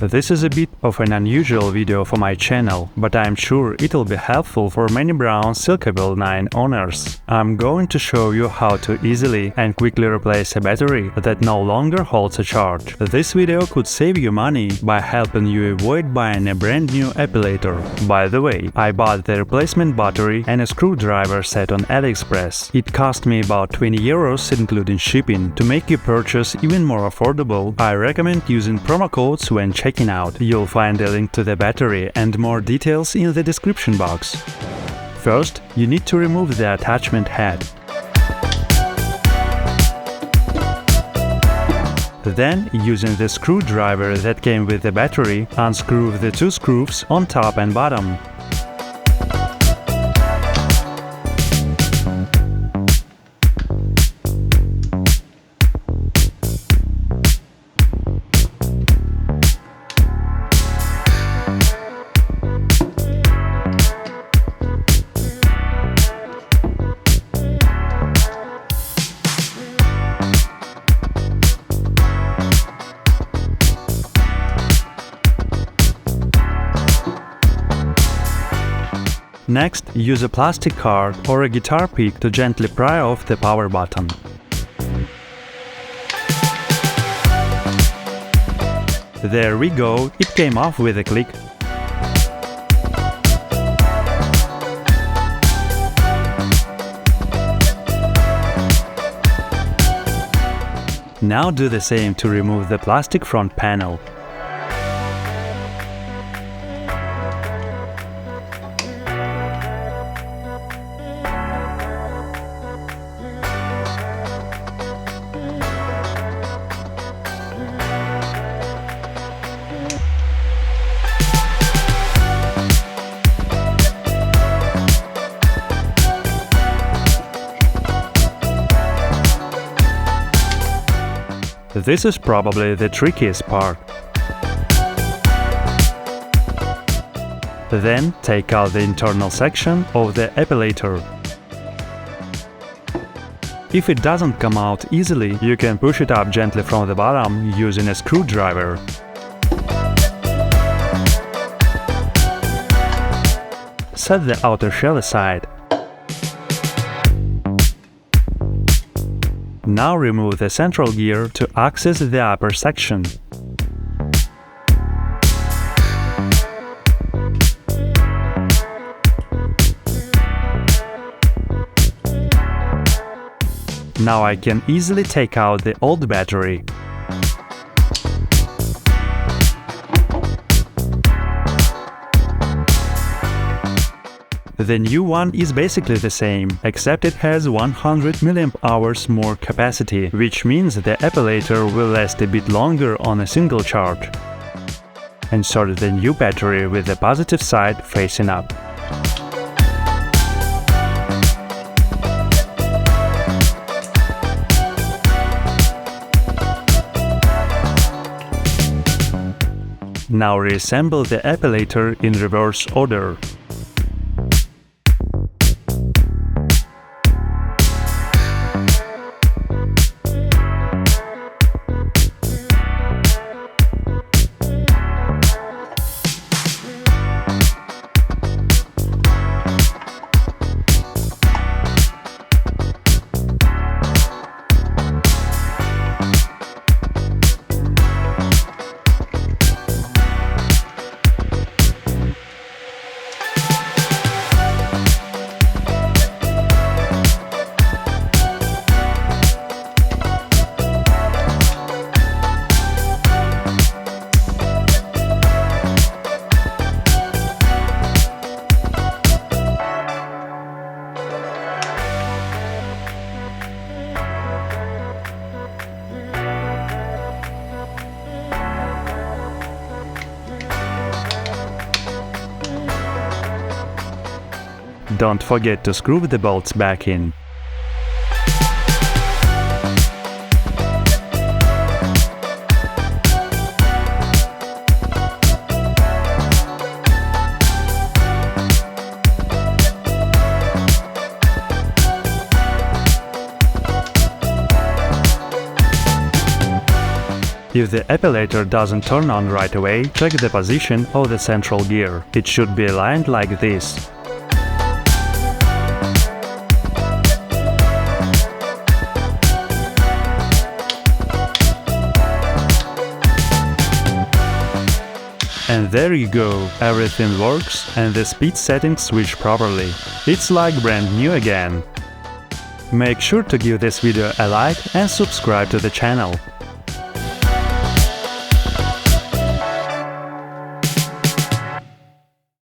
This is a bit of an unusual video for my channel, but I'm sure it'll be helpful for many Braun Silk Epil 9 owners. I'm going to show you how to easily and quickly replace a battery that no longer holds a charge. This video could save you money by helping you avoid buying a brand new epilator. By the way, I bought the replacement battery and a screwdriver set on AliExpress. It cost me about 20 euros including shipping. To make your purchase even more affordable, I recommend using promo codes when checking out. You'll find a link to the battery and more details in the description box. First, you need to remove the attachment head. Then, using the screwdriver that came with the battery, unscrew the two screws on top and bottom. Next, use a plastic card or a guitar pick to gently pry off the power button. There we go, it came off with a click. Now do the same to remove the plastic front panel. This is probably the trickiest part. Then take out the internal section of the epilator. If it doesn't come out easily, you can push it up gently from the bottom using a screwdriver. Set the outer shell aside. Now remove the central gear to access the upper section. Now I can easily take out the old battery. The new one is basically the same, except it has 100 mAh more capacity, which means the epilator will last a bit longer on a single charge. Insert the new battery with the positive side facing up. Now reassemble the epilator in reverse order. Don't forget to screw the bolts back in. If the epilator doesn't turn on right away, check the position of the central gear. It should be aligned like this. And there you go, everything works and the speed settings switch properly. It's like brand new again. Make sure to give this video a like and subscribe to the channel.